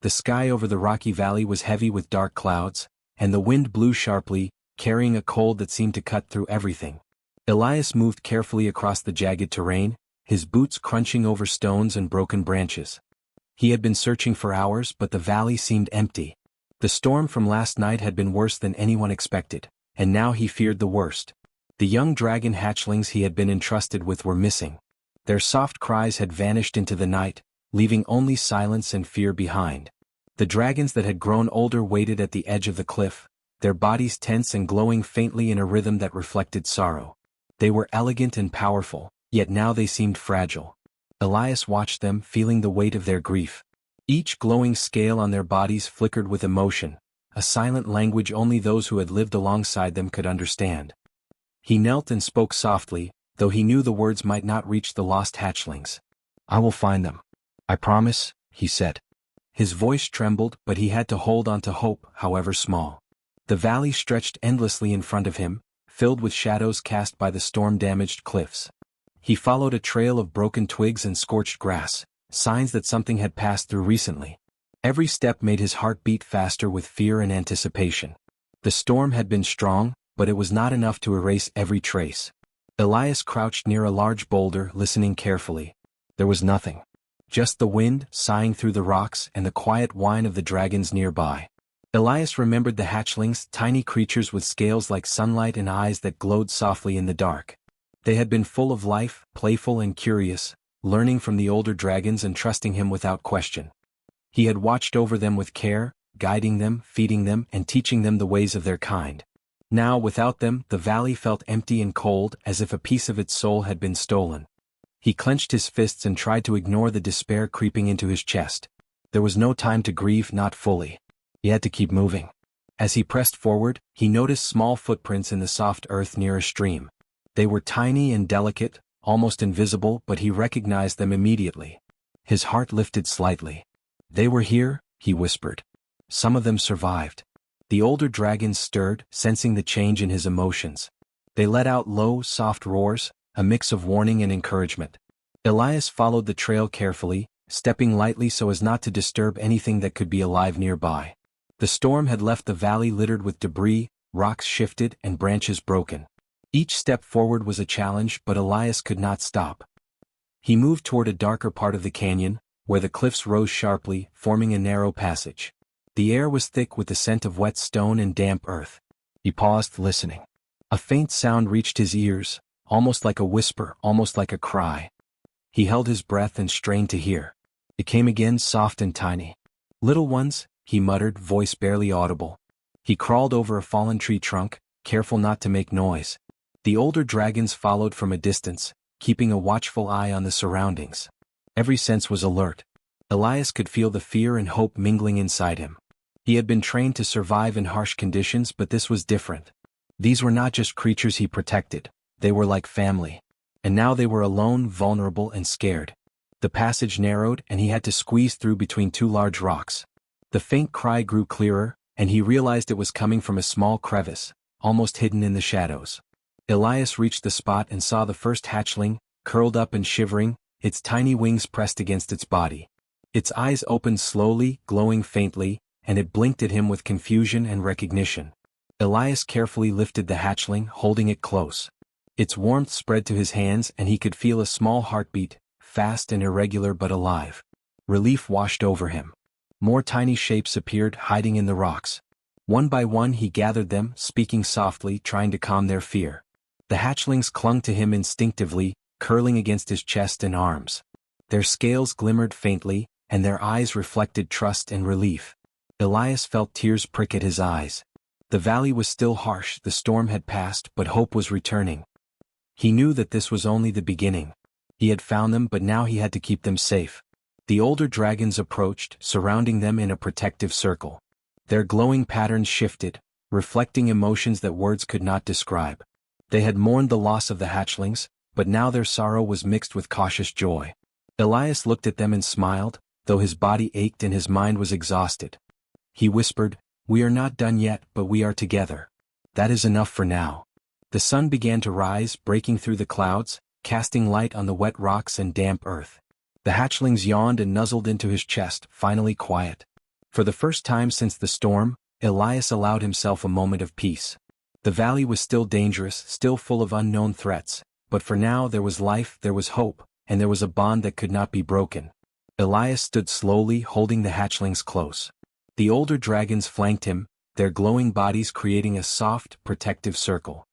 The sky over the rocky valley was heavy with dark clouds, and the wind blew sharply, carrying a cold that seemed to cut through everything. Elias moved carefully across the jagged terrain, his boots crunching over stones and broken branches. He had been searching for hours, but the valley seemed empty. The storm from last night had been worse than anyone expected, and now he feared the worst. The young dragon hatchlings he had been entrusted with were missing. Their soft cries had vanished into the night, leaving only silence and fear behind. The dragons that had grown older waited at the edge of the cliff, their bodies tense and glowing faintly in a rhythm that reflected sorrow. They were elegant and powerful, yet now they seemed fragile. Elias watched them, feeling the weight of their grief. Each glowing scale on their bodies flickered with emotion, a silent language only those who had lived alongside them could understand. He knelt and spoke softly, though he knew the words might not reach the lost hatchlings. "I will find them. I promise," he said. His voice trembled, but he had to hold on to hope, however small. The valley stretched endlessly in front of him, filled with shadows cast by the storm-damaged cliffs. He followed a trail of broken twigs and scorched grass, signs that something had passed through recently. Every step made his heart beat faster with fear and anticipation. The storm had been strong, but it was not enough to erase every trace. Elias crouched near a large boulder, listening carefully. There was nothing. Just the wind, sighing through the rocks, and the quiet whine of the dragons nearby. Elias remembered the hatchlings, tiny creatures with scales like sunlight and eyes that glowed softly in the dark. They had been full of life, playful and curious, learning from the older dragons and trusting him without question. He had watched over them with care, guiding them, feeding them, and teaching them the ways of their kind. Now, without them, the valley felt empty and cold, as if a piece of its soul had been stolen. He clenched his fists and tried to ignore the despair creeping into his chest. There was no time to grieve, not fully. He had to keep moving. As he pressed forward, he noticed small footprints in the soft earth near a stream. They were tiny and delicate, almost invisible, but he recognized them immediately. His heart lifted slightly. "They were here," he whispered. "Some of them survived." The older dragons stirred, sensing the change in his emotions. They let out low, soft roars, a mix of warning and encouragement. Elias followed the trail carefully, stepping lightly so as not to disturb anything that could be alive nearby. The storm had left the valley littered with debris, rocks shifted, and branches broken. Each step forward was a challenge, but Elias could not stop. He moved toward a darker part of the canyon, where the cliffs rose sharply, forming a narrow passage. The air was thick with the scent of wet stone and damp earth. He paused, listening. A faint sound reached his ears, almost like a whisper, almost like a cry. He held his breath and strained to hear. It came again, soft and tiny. "Little ones," he muttered, voice barely audible. He crawled over a fallen tree trunk, careful not to make noise. The older dragons followed from a distance, keeping a watchful eye on the surroundings. Every sense was alert. Elias could feel the fear and hope mingling inside him. He had been trained to survive in harsh conditions, but this was different. These were not just creatures he protected, they were like family. And now they were alone, vulnerable, and scared. The passage narrowed, and he had to squeeze through between two large rocks. The faint cry grew clearer, and he realized it was coming from a small crevice, almost hidden in the shadows. Elias reached the spot and saw the first hatchling, curled up and shivering, its tiny wings pressed against its body. Its eyes opened slowly, glowing faintly, and it blinked at him with confusion and recognition. Elias carefully lifted the hatchling, holding it close. Its warmth spread to his hands, and he could feel a small heartbeat, fast and irregular but alive. Relief washed over him. More tiny shapes appeared, hiding in the rocks. One by one he gathered them, speaking softly, trying to calm their fear. The hatchlings clung to him instinctively, curling against his chest and arms. Their scales glimmered faintly, and their eyes reflected trust and relief. Elias felt tears prick at his eyes. The valley was still harsh, the storm had passed, but hope was returning. He knew that this was only the beginning. He had found them, but now he had to keep them safe. The older dragons approached, surrounding them in a protective circle. Their glowing patterns shifted, reflecting emotions that words could not describe. They had mourned the loss of the hatchlings, but now their sorrow was mixed with cautious joy. Elias looked at them and smiled, though his body ached and his mind was exhausted. He whispered, "We are not done yet, but we are together. That is enough for now." The sun began to rise, breaking through the clouds, casting light on the wet rocks and damp earth. The hatchlings yawned and nuzzled into his chest, finally quiet. For the first time since the storm, Elias allowed himself a moment of peace. The valley was still dangerous, still full of unknown threats, but for now there was life, there was hope, and there was a bond that could not be broken. Elias stood slowly, holding the hatchlings close. The older dragons flanked him, their glowing bodies creating a soft, protective circle.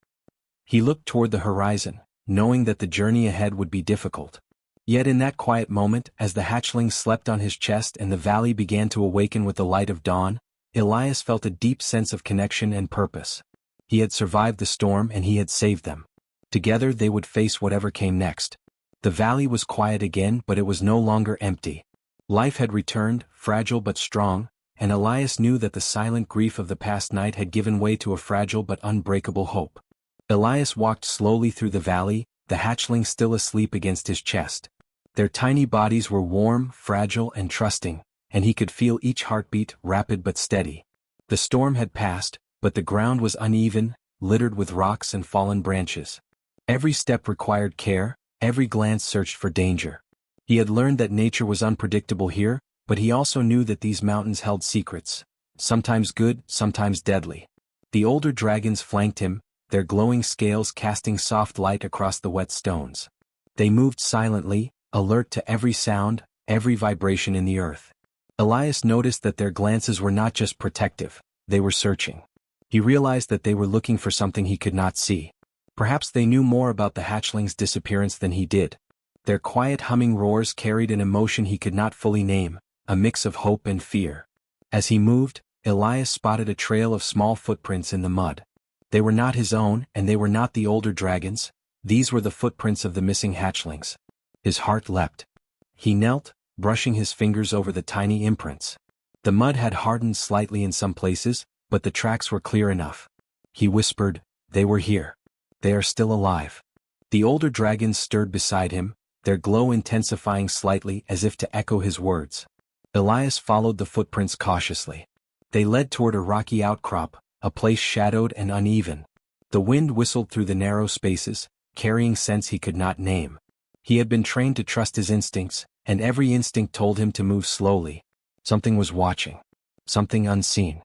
He looked toward the horizon, knowing that the journey ahead would be difficult. Yet in that quiet moment, as the hatchlings slept on his chest and the valley began to awaken with the light of dawn, Elias felt a deep sense of connection and purpose. He had survived the storm and he had saved them. Together they would face whatever came next. The valley was quiet again, but it was no longer empty. Life had returned, fragile but strong, and Elias knew that the silent grief of the past night had given way to a fragile but unbreakable hope. Elias walked slowly through the valley, the hatchlings still asleep against his chest. Their tiny bodies were warm, fragile, and trusting, and he could feel each heartbeat, rapid but steady. The storm had passed, but the ground was uneven, littered with rocks and fallen branches. Every step required care, every glance searched for danger. He had learned that nature was unpredictable here, but he also knew that these mountains held secrets, sometimes good, sometimes deadly. The older dragons flanked him, their glowing scales casting soft light across the wet stones. They moved silently, alert to every sound, every vibration in the earth. Elias noticed that their glances were not just protective, they were searching. He realized that they were looking for something he could not see. Perhaps they knew more about the hatchling's disappearance than he did. Their quiet humming roars carried an emotion he could not fully name, a mix of hope and fear. As he moved, Elias spotted a trail of small footprints in the mud. They were not his own, and they were not the older dragons. These were the footprints of the missing hatchlings. His heart leapt. He knelt, brushing his fingers over the tiny imprints. The mud had hardened slightly in some places, but the tracks were clear enough. He whispered, "They were here. They are still alive." The older dragons stirred beside him, their glow intensifying slightly as if to echo his words. Elias followed the footprints cautiously. They led toward a rocky outcrop, a place shadowed and uneven. The wind whistled through the narrow spaces, carrying scents he could not name. He had been trained to trust his instincts, and every instinct told him to move slowly. Something was watching. Something unseen.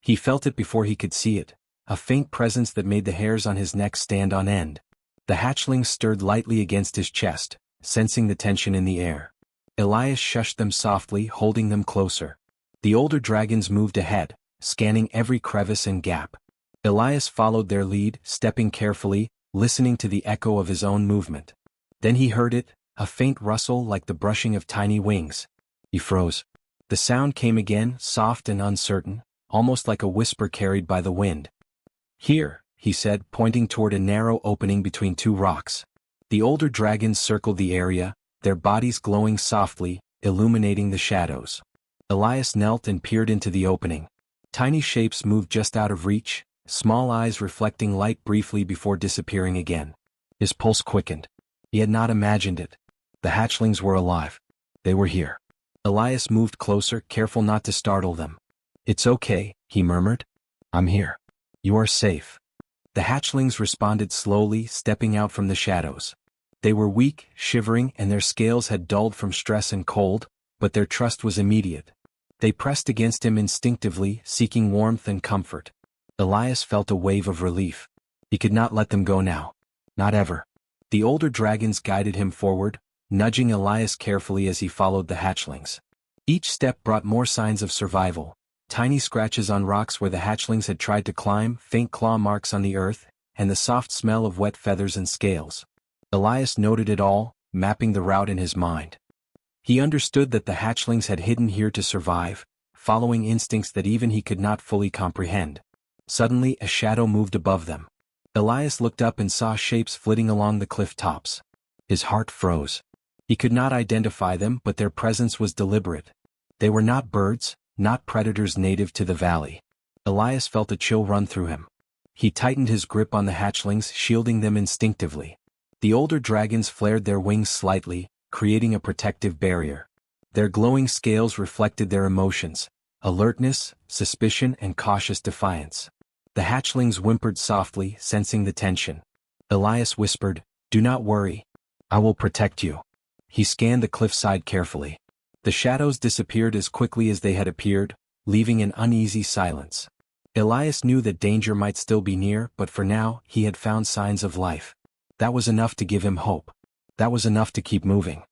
He felt it before he could see it, a faint presence that made the hairs on his neck stand on end. The hatchlings stirred lightly against his chest, sensing the tension in the air. Elias shushed them softly, holding them closer. The older dragons moved ahead, scanning every crevice and gap. Elias followed their lead, stepping carefully, listening to the echo of his own movement. Then he heard it, a faint rustle like the brushing of tiny wings. He froze. The sound came again, soft and uncertain, almost like a whisper carried by the wind. "Here," he said, pointing toward a narrow opening between two rocks. The older dragons circled the area, their bodies glowing softly, illuminating the shadows. Elias knelt and peered into the opening. Tiny shapes moved just out of reach, small eyes reflecting light briefly before disappearing again. His pulse quickened. He had not imagined it. The hatchlings were alive. They were here. Elias moved closer, careful not to startle them. "It's okay," he murmured. "I'm here. You are safe." The hatchlings responded slowly, stepping out from the shadows. They were weak, shivering, and their scales had dulled from stress and cold, but their trust was immediate. They pressed against him instinctively, seeking warmth and comfort. Elias felt a wave of relief. He could not let them go now. Not ever. The older dragons guided him forward, nudging Elias carefully as he followed the hatchlings. Each step brought more signs of survival. Tiny scratches on rocks where the hatchlings had tried to climb, faint claw marks on the earth, and the soft smell of wet feathers and scales. Elias noted it all, mapping the route in his mind. He understood that the hatchlings had hidden here to survive, following instincts that even he could not fully comprehend. Suddenly a shadow moved above them. Elias looked up and saw shapes flitting along the cliff tops. His heart froze. He could not identify them, but their presence was deliberate. They were not birds, not predators native to the valley. Elias felt a chill run through him. He tightened his grip on the hatchlings, shielding them instinctively. The older dragons flared their wings slightly, creating a protective barrier. Their glowing scales reflected their emotions: alertness, suspicion, and cautious defiance. The hatchlings whimpered softly, sensing the tension. Elias whispered, "Do not worry. I will protect you." He scanned the cliffside carefully. The shadows disappeared as quickly as they had appeared, leaving an uneasy silence. Elias knew that danger might still be near, but for now, he had found signs of life. That was enough to give him hope. That was enough to keep moving.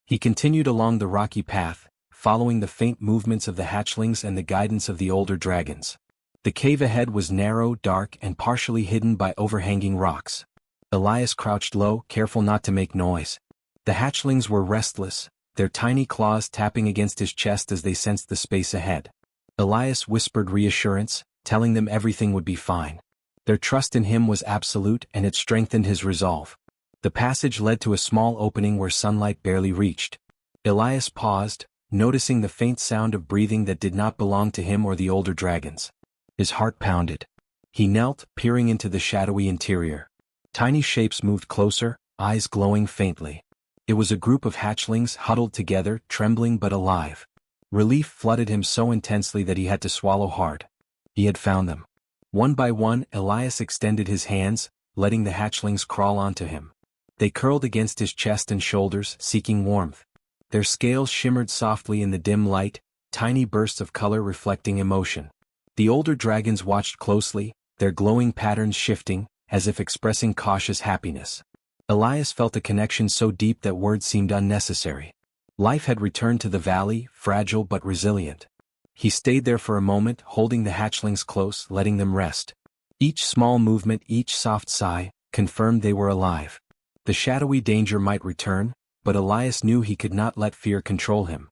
He continued along the rocky path, following the faint movements of the hatchlings and the guidance of the older dragons. The cave ahead was narrow, dark, and partially hidden by overhanging rocks. Elias crouched low, careful not to make noise. The hatchlings were restless, their tiny claws tapping against his chest as they sensed the space ahead. Elias whispered reassurance, telling them everything would be fine. Their trust in him was absolute, and it strengthened his resolve. The passage led to a small opening where sunlight barely reached. Elias paused, noticing the faint sound of breathing that did not belong to him or the older dragons. His heart pounded. He knelt, peering into the shadowy interior. Tiny shapes moved closer, eyes glowing faintly. It was a group of hatchlings huddled together, trembling but alive. Relief flooded him so intensely that he had to swallow hard. He had found them. One by one, Elias extended his hands, letting the hatchlings crawl onto him. They curled against his chest and shoulders, seeking warmth. Their scales shimmered softly in the dim light, tiny bursts of color reflecting emotion. The older dragons watched closely, their glowing patterns shifting, as if expressing cautious happiness. Elias felt a connection so deep that words seemed unnecessary. Life had returned to the valley, fragile but resilient. He stayed there for a moment, holding the hatchlings close, letting them rest. Each small movement, each soft sigh, confirmed they were alive. The shadowy danger might return, but Elias knew he could not let fear control him.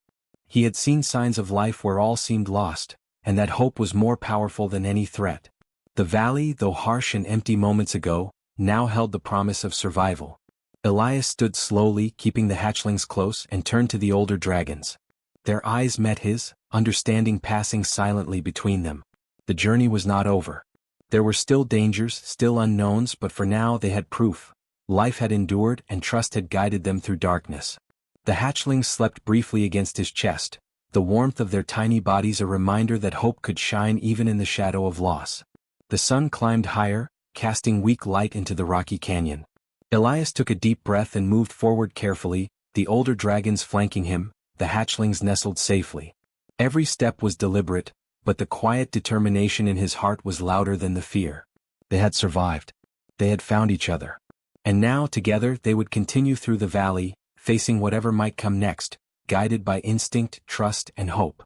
He had seen signs of life where all seemed lost, and that hope was more powerful than any threat. The valley, though harsh and empty moments ago, now held the promise of survival. Elias stood slowly, keeping the hatchlings close, and turned to the older dragons. Their eyes met his, understanding passing silently between them. The journey was not over. There were still dangers, still unknowns, but for now they had proof. Life had endured, and trust had guided them through darkness. The hatchlings slept briefly against his chest, the warmth of their tiny bodies a reminder that hope could shine even in the shadow of loss. The sun climbed higher, casting weak light into the rocky canyon. Elias took a deep breath and moved forward carefully, the older dragons flanking him, the hatchlings nestled safely. Every step was deliberate, but the quiet determination in his heart was louder than the fear. They had survived. They had found each other. And now, together, they would continue through the valley, facing whatever might come next, guided by instinct, trust, and hope.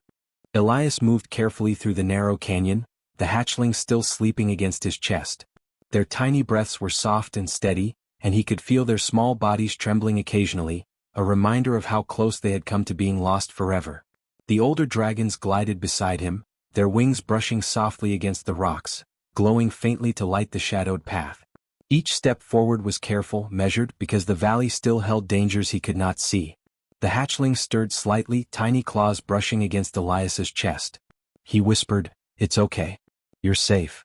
Elias moved carefully through the narrow canyon, the hatchlings still sleeping against his chest. Their tiny breaths were soft and steady, and he could feel their small bodies trembling occasionally, a reminder of how close they had come to being lost forever. The older dragons glided beside him, their wings brushing softly against the rocks, glowing faintly to light the shadowed path. Each step forward was careful, measured, because the valley still held dangers he could not see. The hatchlings stirred slightly, tiny claws brushing against Elias's chest. He whispered, "It's okay. You're safe."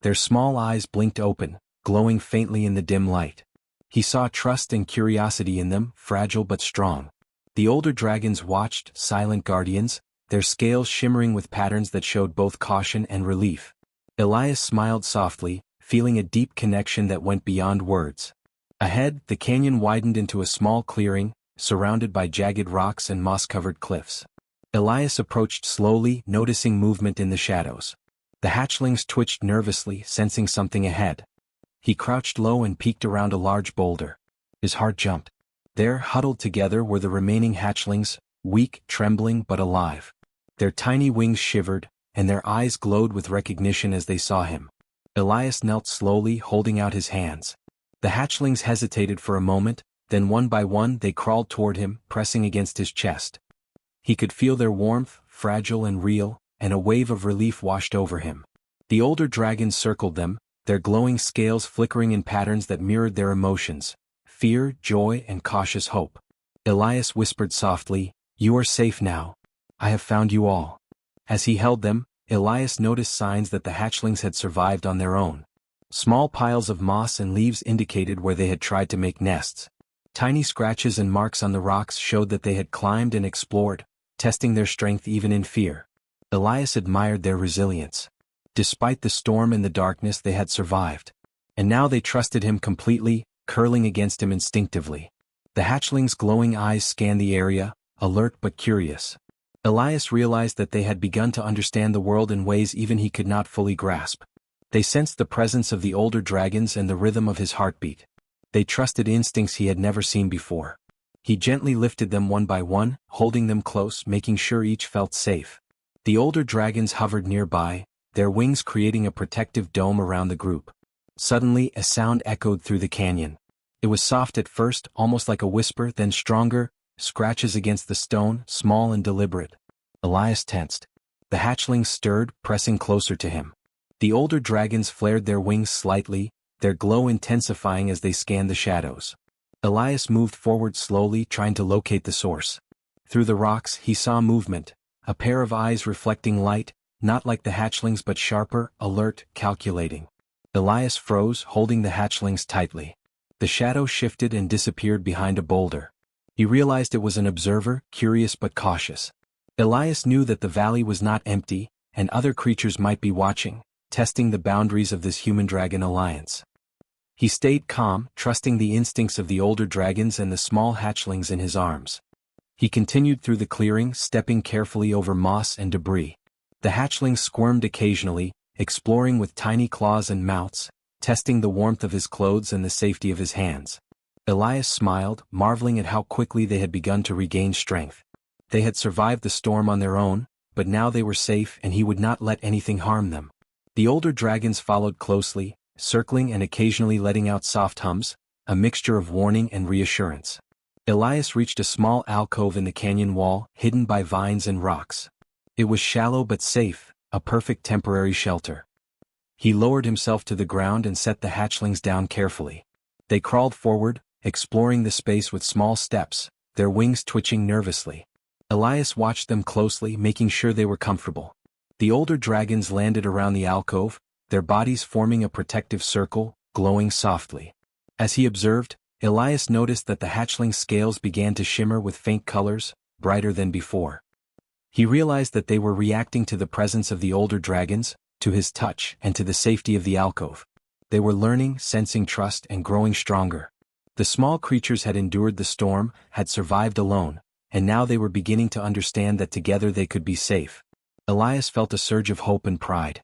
Their small eyes blinked open, glowing faintly in the dim light. He saw trust and curiosity in them, fragile but strong. The older dragons watched, silent guardians, their scales shimmering with patterns that showed both caution and relief. Elias smiled softly, feeling a deep connection that went beyond words. Ahead, the canyon widened into a small clearing, surrounded by jagged rocks and moss-covered cliffs. Elias approached slowly, noticing movement in the shadows. The hatchlings twitched nervously, sensing something ahead. He crouched low and peeked around a large boulder. His heart jumped. There, huddled together, were the remaining hatchlings, weak, trembling, but alive. Their tiny wings shivered, and their eyes glowed with recognition as they saw him. Elias knelt slowly, holding out his hands. The hatchlings hesitated for a moment, then one by one they crawled toward him, pressing against his chest. He could feel their warmth, fragile and real, and a wave of relief washed over him. The older dragons circled them, their glowing scales flickering in patterns that mirrored their emotions, fear, joy, and cautious hope. Elias whispered softly, "You are safe now. I have found you all." As he held them, Elias noticed signs that the hatchlings had survived on their own. Small piles of moss and leaves indicated where they had tried to make nests. Tiny scratches and marks on the rocks showed that they had climbed and explored, testing their strength even in fear. Elias admired their resilience. Despite the storm and the darkness, they had survived. And now they trusted him completely, curling against him instinctively. The hatchlings' glowing eyes scanned the area, alert but curious. Elias realized that they had begun to understand the world in ways even he could not fully grasp. They sensed the presence of the older dragons and the rhythm of his heartbeat. They trusted instincts he had never seen before. He gently lifted them one by one, holding them close, making sure each felt safe. The older dragons hovered nearby, their wings creating a protective dome around the group. Suddenly, a sound echoed through the canyon. It was soft at first, almost like a whisper, then stronger, scratches against the stone, small and deliberate. Elias tensed. The hatchlings stirred, pressing closer to him. The older dragons flared their wings slightly, their glow intensifying as they scanned the shadows. Elias moved forward slowly, trying to locate the source. Through the rocks, he saw movement, a pair of eyes reflecting light, not like the hatchlings but sharper, alert, calculating. Elias froze, holding the hatchlings tightly. The shadow shifted and disappeared behind a boulder. He realized it was an observer, curious but cautious. Elias knew that the valley was not empty, and other creatures might be watching, testing the boundaries of this human-dragon alliance. He stayed calm, trusting the instincts of the older dragons and the small hatchlings in his arms. He continued through the clearing, stepping carefully over moss and debris. The hatchlings squirmed occasionally, exploring with tiny claws and mouths, testing the warmth of his clothes and the safety of his hands. Elias smiled, marveling at how quickly they had begun to regain strength. They had survived the storm on their own, but now they were safe and he would not let anything harm them. The older dragons followed closely, circling and occasionally letting out soft hums, a mixture of warning and reassurance. Elias reached a small alcove in the canyon wall, hidden by vines and rocks. It was shallow but safe, a perfect temporary shelter. He lowered himself to the ground and set the hatchlings down carefully. They crawled forward, exploring the space with small steps, their wings twitching nervously. Elias watched them closely, making sure they were comfortable. The older dragons landed around the alcove, their bodies forming a protective circle, glowing softly. As he observed, Elias noticed that the hatchling scales began to shimmer with faint colors, brighter than before. He realized that they were reacting to the presence of the older dragons, to his touch, and to the safety of the alcove. They were learning, sensing trust, and growing stronger. The small creatures had endured the storm, had survived alone, and now they were beginning to understand that together they could be safe. Elias felt a surge of hope and pride.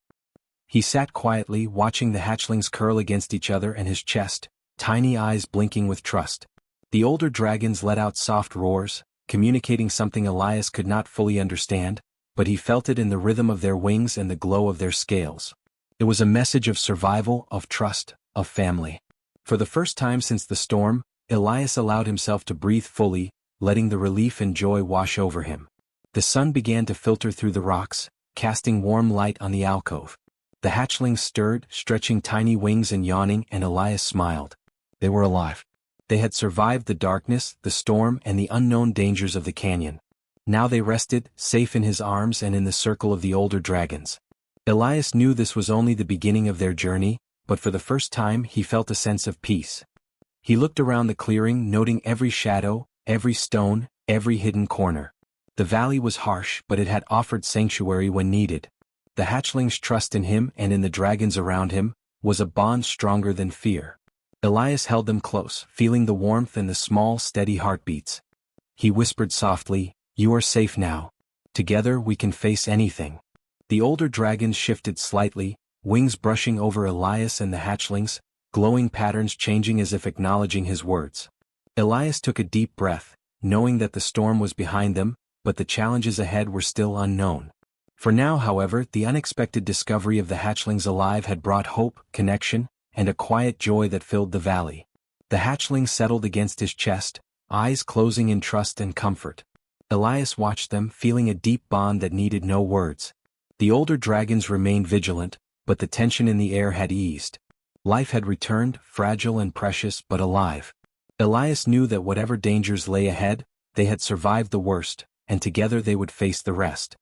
He sat quietly, watching the hatchlings curl against each other and his chest, tiny eyes blinking with trust. The older dragons let out soft roars, communicating something Elias could not fully understand, but he felt it in the rhythm of their wings and the glow of their scales. It was a message of survival, of trust, of family. For the first time since the storm, Elias allowed himself to breathe fully, letting the relief and joy wash over him. The sun began to filter through the rocks, casting warm light on the alcove. The hatchlings stirred, stretching tiny wings and yawning, and Elias smiled. They were alive. They had survived the darkness, the storm, and the unknown dangers of the canyon. Now they rested, safe in his arms and in the circle of the older dragons. Elias knew this was only the beginning of their journey, but for the first time he felt a sense of peace. He looked around the clearing, noting every shadow, every stone, every hidden corner. The valley was harsh, but it had offered sanctuary when needed. The hatchlings' trust in him and in the dragons around him was a bond stronger than fear. Elias held them close, feeling the warmth and the small, steady heartbeats. He whispered softly, "You are safe now. Together we can face anything." The older dragons shifted slightly, wings brushing over Elias and the hatchlings, glowing patterns changing as if acknowledging his words. Elias took a deep breath, knowing that the storm was behind them, but the challenges ahead were still unknown. For now, however, the unexpected discovery of the hatchlings alive had brought hope, connection, and a quiet joy that filled the valley. The hatchling settled against his chest, eyes closing in trust and comfort. Elias watched them, feeling a deep bond that needed no words. The older dragons remained vigilant, but the tension in the air had eased. Life had returned, fragile and precious but alive. Elias knew that whatever dangers lay ahead, they had survived the worst, and together they would face the rest.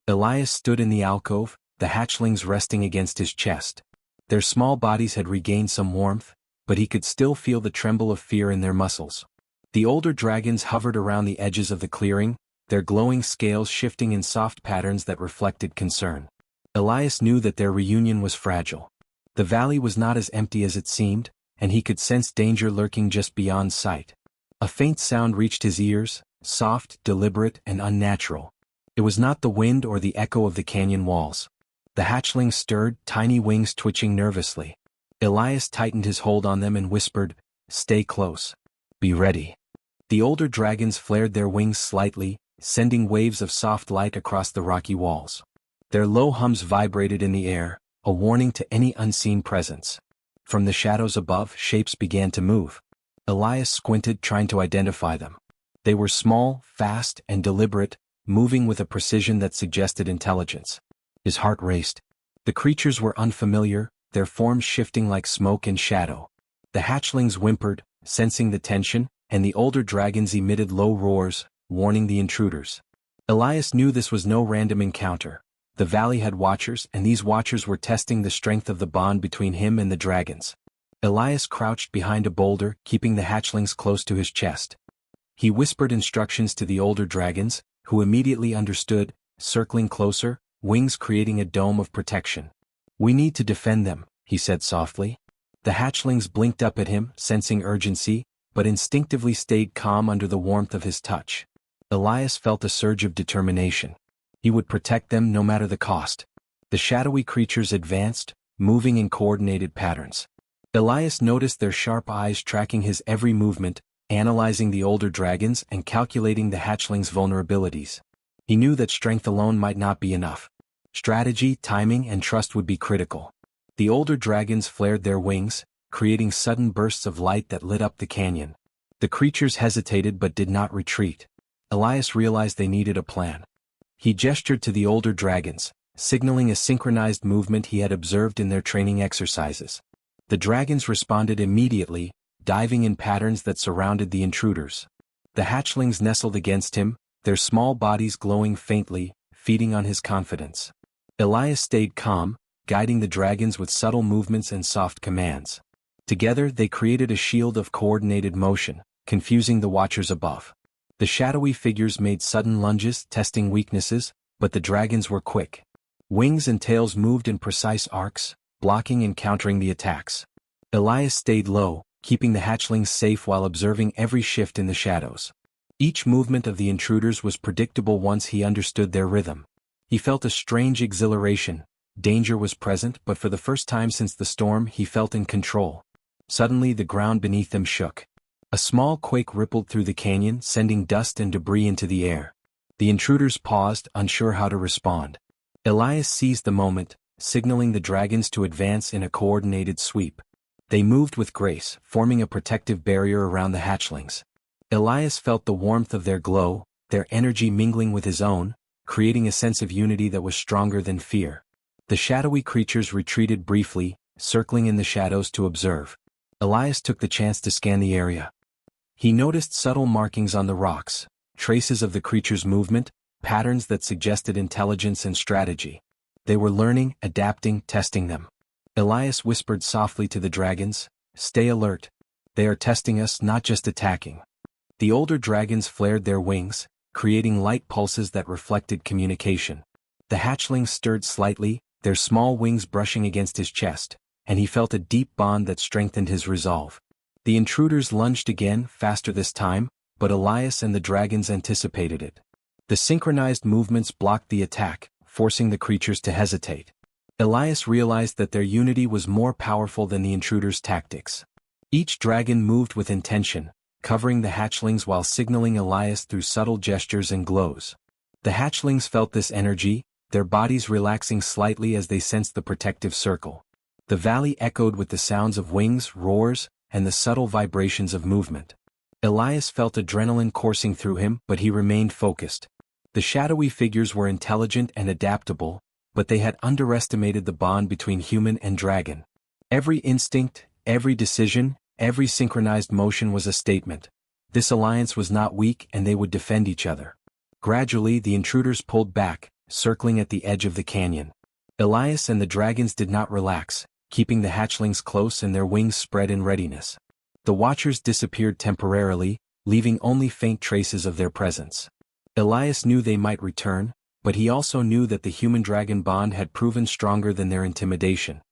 Elias stood in the alcove, the hatchlings resting against his chest. Their small bodies had regained some warmth, but he could still feel the tremble of fear in their muscles. The older dragons hovered around the edges of the clearing, their glowing scales shifting in soft patterns that reflected concern. Elias knew that their reunion was fragile. The valley was not as empty as it seemed, and he could sense danger lurking just beyond sight. A faint sound reached his ears, soft, deliberate, and unnatural. It was not the wind or the echo of the canyon walls. The hatchlings stirred, tiny wings twitching nervously. Elias tightened his hold on them and whispered, "Stay close. Be ready." The older dragons flared their wings slightly, sending waves of soft light across the rocky walls. Their low hums vibrated in the air, a warning to any unseen presence. From the shadows above, shapes began to move. Elias squinted, trying to identify them. They were small, fast, and deliberate, moving with a precision that suggested intelligence. His heart raced. The creatures were unfamiliar, their forms shifting like smoke and shadow. The hatchlings whimpered, sensing the tension, and the older dragons emitted low roars, warning the intruders. Elias knew this was no random encounter. The valley had watchers, and these watchers were testing the strength of the bond between him and the dragons. Elias crouched behind a boulder, keeping the hatchlings close to his chest. He whispered instructions to the older dragons, who immediately understood, circling closer, wings creating a dome of protection. "We need to defend them," he said softly. The hatchlings blinked up at him, sensing urgency, but instinctively stayed calm under the warmth of his touch. Elias felt a surge of determination. He would protect them no matter the cost. The shadowy creatures advanced, moving in coordinated patterns. Elias noticed their sharp eyes tracking his every movement, analyzing the older dragons and calculating the hatchlings' vulnerabilities. He knew that strength alone might not be enough. Strategy, timing, and trust would be critical. The older dragons flared their wings, creating sudden bursts of light that lit up the canyon. The creatures hesitated but did not retreat. Elias realized they needed a plan. He gestured to the older dragons, signaling a synchronized movement he had observed in their training exercises. The dragons responded immediately, diving in patterns that surrounded the intruders. The hatchlings nestled against him, their small bodies glowing faintly, feeding on his confidence. Elias stayed calm, guiding the dragons with subtle movements and soft commands. Together they created a shield of coordinated motion, confusing the watchers above. The shadowy figures made sudden lunges, testing weaknesses, but the dragons were quick. Wings and tails moved in precise arcs, blocking and countering the attacks. Elias stayed low, keeping the hatchlings safe while observing every shift in the shadows. Each movement of the intruders was predictable once he understood their rhythm. He felt a strange exhilaration. Danger was present, but for the first time since the storm he felt in control. Suddenly the ground beneath them shook. A small quake rippled through the canyon, sending dust and debris into the air. The intruders paused, unsure how to respond. Elias seized the moment, signaling the dragons to advance in a coordinated sweep. They moved with grace, forming a protective barrier around the hatchlings. Elias felt the warmth of their glow, their energy mingling with his own, creating a sense of unity that was stronger than fear. The shadowy creatures retreated briefly, circling in the shadows to observe. Elias took the chance to scan the area. He noticed subtle markings on the rocks, traces of the creatures' movement, patterns that suggested intelligence and strategy. They were learning, adapting, testing them. Elias whispered softly to the dragons, "Stay alert. They are testing us, not just attacking." The older dragons flared their wings, creating light pulses that reflected communication. The hatchlings stirred slightly, their small wings brushing against his chest, and he felt a deep bond that strengthened his resolve. The intruders lunged again, faster this time, but Elias and the dragons anticipated it. The synchronized movements blocked the attack, forcing the creatures to hesitate. Elias realized that their unity was more powerful than the intruders' tactics. Each dragon moved with intention, covering the hatchlings while signaling Elias through subtle gestures and glows. The hatchlings felt this energy, their bodies relaxing slightly as they sensed the protective circle. The valley echoed with the sounds of wings, roars, and the subtle vibrations of movement. Elias felt adrenaline coursing through him, but he remained focused. The shadowy figures were intelligent and adaptable, but they had underestimated the bond between human and dragon. Every instinct, every decision, every synchronized motion was a statement. This alliance was not weak and they would defend each other. Gradually the intruders pulled back, circling at the edge of the canyon. Elias and the dragons did not relax, keeping the hatchlings close and their wings spread in readiness. The watchers disappeared temporarily, leaving only faint traces of their presence. Elias knew they might return, but he also knew that the human-dragon bond had proven stronger than their intimidation.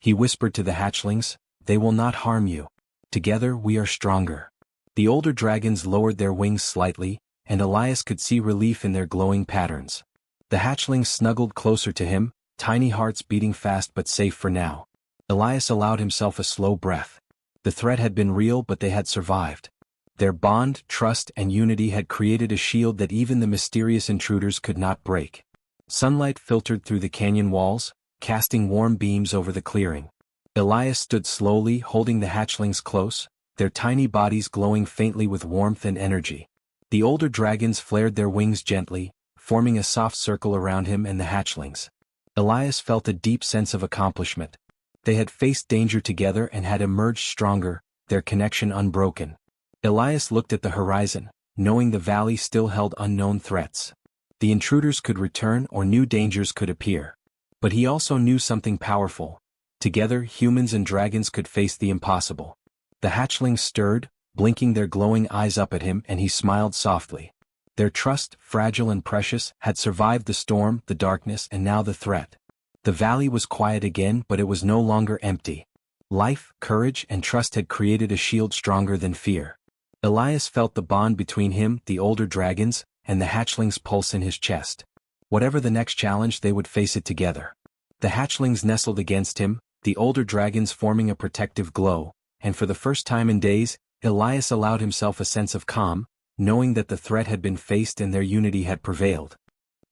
He whispered to the hatchlings, "They will not harm you. Together we are stronger." The older dragons lowered their wings slightly, and Elias could see relief in their glowing patterns. The hatchlings snuggled closer to him, tiny hearts beating fast but safe for now. Elias allowed himself a slow breath. The threat had been real, but they had survived. Their bond, trust, and unity had created a shield that even the mysterious intruders could not break. Sunlight filtered through the canyon walls, casting warm beams over the clearing. Elias stood slowly, holding the hatchlings close, their tiny bodies glowing faintly with warmth and energy. The older dragons flared their wings gently, forming a soft circle around him and the hatchlings. Elias felt a deep sense of accomplishment. They had faced danger together and had emerged stronger, their connection unbroken. Elias looked at the horizon, knowing the valley still held unknown threats. The intruders could return or new dangers could appear. But he also knew something powerful. Together, humans and dragons could face the impossible. The hatchlings stirred, blinking their glowing eyes up at him, and he smiled softly. Their trust, fragile and precious, had survived the storm, the darkness, and now the threat. The valley was quiet again, but it was no longer empty. Life, courage, and trust had created a shield stronger than fear. Elias felt the bond between him, the older dragons, and the hatchlings pulse in his chest. Whatever the next challenge, they would face it together. The hatchlings nestled against him, the older dragons forming a protective glow, and for the first time in days, Elias allowed himself a sense of calm, knowing that the threat had been faced and their unity had prevailed.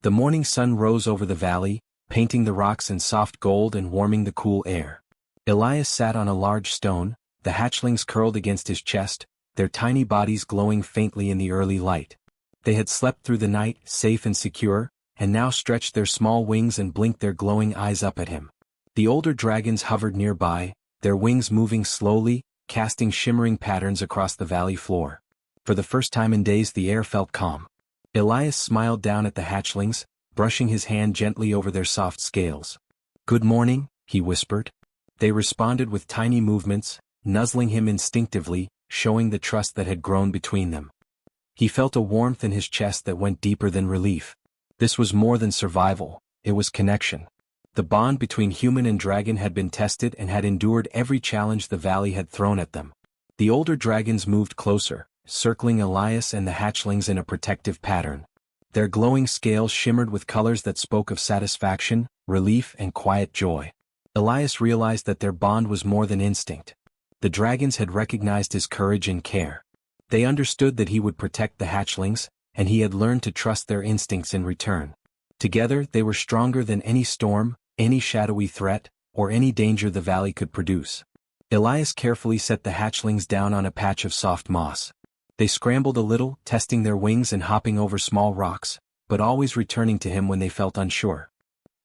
The morning sun rose over the valley, painting the rocks in soft gold and warming the cool air. Elias sat on a large stone, the hatchlings curled against his chest, their tiny bodies glowing faintly in the early light. They had slept through the night, safe and secure, and now stretched their small wings and blinked their glowing eyes up at him. The older dragons hovered nearby, their wings moving slowly, casting shimmering patterns across the valley floor. For the first time in days, the air felt calm. Elias smiled down at the hatchlings, brushing his hand gently over their soft scales. "Good morning," he whispered. They responded with tiny movements, nuzzling him instinctively, showing the trust that had grown between them. He felt a warmth in his chest that went deeper than relief. This was more than survival, it was connection. The bond between human and dragon had been tested and had endured every challenge the valley had thrown at them. The older dragons moved closer, circling Elias and the hatchlings in a protective pattern. Their glowing scales shimmered with colors that spoke of satisfaction, relief, and quiet joy. Elias realized that their bond was more than instinct. The dragons had recognized his courage and care. They understood that he would protect the hatchlings, and he had learned to trust their instincts in return. Together, they were stronger than any storm, any shadowy threat, or any danger the valley could produce. Elias carefully set the hatchlings down on a patch of soft moss. They scrambled a little, testing their wings and hopping over small rocks, but always returning to him when they felt unsure.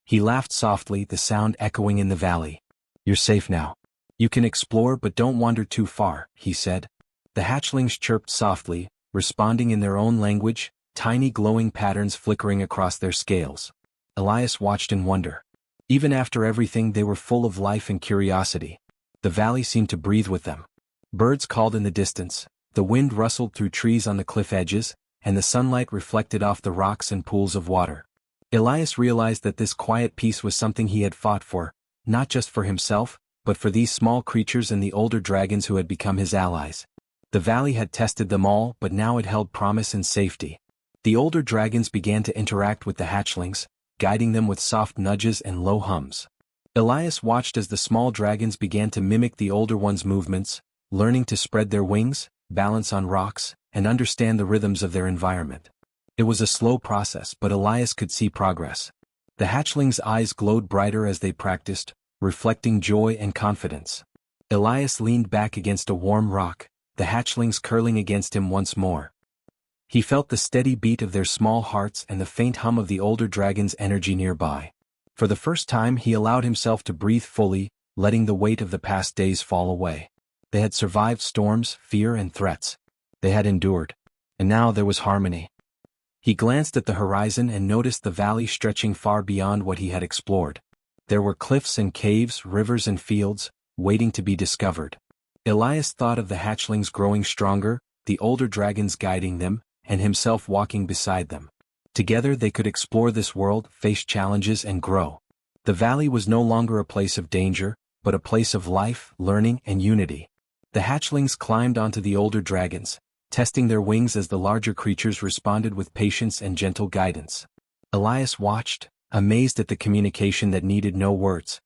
He laughed softly, the sound echoing in the valley. "You're safe now. You can explore, but don't wander too far," he said. The hatchlings chirped softly, responding in their own language, tiny glowing patterns flickering across their scales. Elias watched in wonder. Even after everything, they were full of life and curiosity. The valley seemed to breathe with them. Birds called in the distance, the wind rustled through trees on the cliff edges, and the sunlight reflected off the rocks and pools of water. Elias realized that this quiet peace was something he had fought for, not just for himself, but for these small creatures and the older dragons who had become his allies. The valley had tested them all, but now it held promise and safety. The older dragons began to interact with the hatchlings, guiding them with soft nudges and low hums. Elias watched as the small dragons began to mimic the older ones' movements, learning to spread their wings, balance on rocks, and understand the rhythms of their environment. It was a slow process, but Elias could see progress. The hatchlings' eyes glowed brighter as they practiced, reflecting joy and confidence. Elias leaned back against a warm rock, the hatchlings curling against him once more. He felt the steady beat of their small hearts and the faint hum of the older dragon's energy nearby. For the first time, he allowed himself to breathe fully, letting the weight of the past days fall away. They had survived storms, fear, and threats. They had endured. And now there was harmony. He glanced at the horizon and noticed the valley stretching far beyond what he had explored. There were cliffs and caves, rivers and fields, waiting to be discovered. Elias thought of the hatchlings growing stronger, the older dragons guiding them, and himself walking beside them. Together they could explore this world, face challenges, and grow. The valley was no longer a place of danger, but a place of life, learning, and unity. The hatchlings climbed onto the older dragons, testing their wings as the larger creatures responded with patience and gentle guidance. Elias watched, amazed at the communication that needed no words.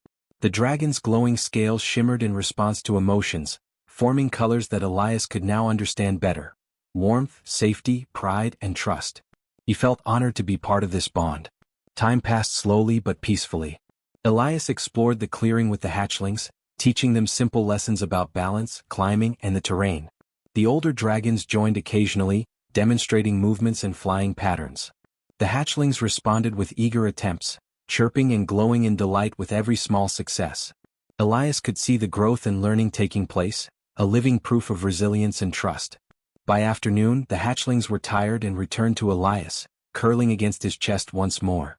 The dragon's glowing scales shimmered in response to emotions, forming colors that Elias could now understand better: warmth, safety, pride, and trust. He felt honored to be part of this bond. Time passed slowly but peacefully. Elias explored the clearing with the hatchlings, teaching them simple lessons about balance, climbing, and the terrain. The older dragons joined occasionally, demonstrating movements and flying patterns. The hatchlings responded with eager attempts, chirping and glowing in delight with every small success. Elias could see the growth and learning taking place, a living proof of resilience and trust. By afternoon, the hatchlings were tired and returned to Elias, curling against his chest once more.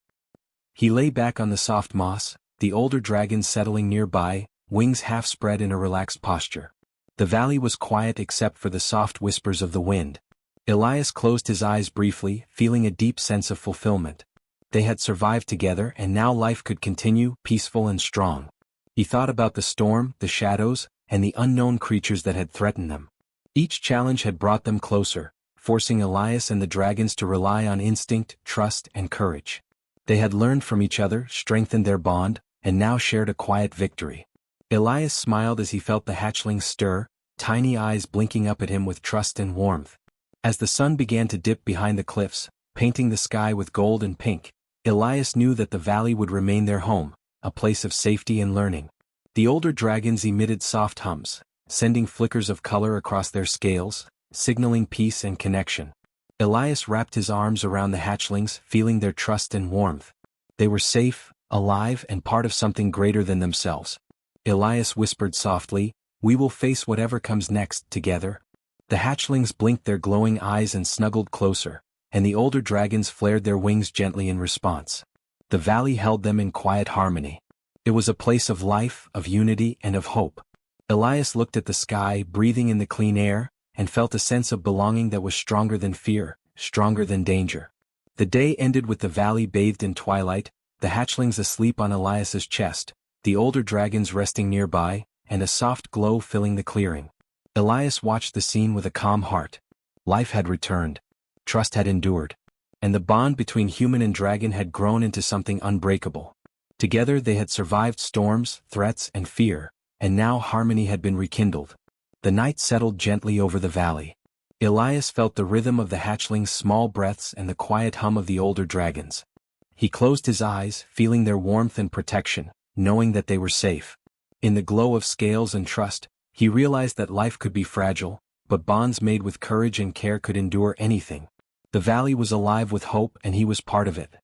He lay back on the soft moss, the older dragons settling nearby, wings half spread in a relaxed posture. The valley was quiet except for the soft whispers of the wind. Elias closed his eyes briefly, feeling a deep sense of fulfillment. They had survived together and now life could continue, peaceful and strong. He thought about the storm, the shadows, and the unknown creatures that had threatened them. Each challenge had brought them closer, forcing Elias and the dragons to rely on instinct, trust, and courage. They had learned from each other, strengthened their bond, and now shared a quiet victory. Elias smiled as he felt the hatchlings stir, tiny eyes blinking up at him with trust and warmth. As the sun began to dip behind the cliffs, painting the sky with gold and pink, Elias knew that the valley would remain their home, a place of safety and learning. The older dragons emitted soft hums, sending flickers of color across their scales, signaling peace and connection. Elias wrapped his arms around the hatchlings, feeling their trust and warmth. They were safe, alive, and part of something greater than themselves. Elias whispered softly, "We will face whatever comes next, together." The hatchlings blinked their glowing eyes and snuggled closer, and the older dragons flared their wings gently in response. The valley held them in quiet harmony. It was a place of life, of unity, and of hope. Elias looked at the sky, breathing in the clean air, and felt a sense of belonging that was stronger than fear, stronger than danger. The day ended with the valley bathed in twilight, the hatchlings asleep on Elias's chest, the older dragons resting nearby, and a soft glow filling the clearing. Elias watched the scene with a calm heart. Life had returned. Trust had endured. And the bond between human and dragon had grown into something unbreakable. Together they had survived storms, threats, and fear, and now harmony had been rekindled. The night settled gently over the valley. Elias felt the rhythm of the hatchlings' small breaths and the quiet hum of the older dragons. He closed his eyes, feeling their warmth and protection, knowing that they were safe. In the glow of scales and trust, he realized that life could be fragile, but bonds made with courage and care could endure anything. The valley was alive with hope and he was part of it.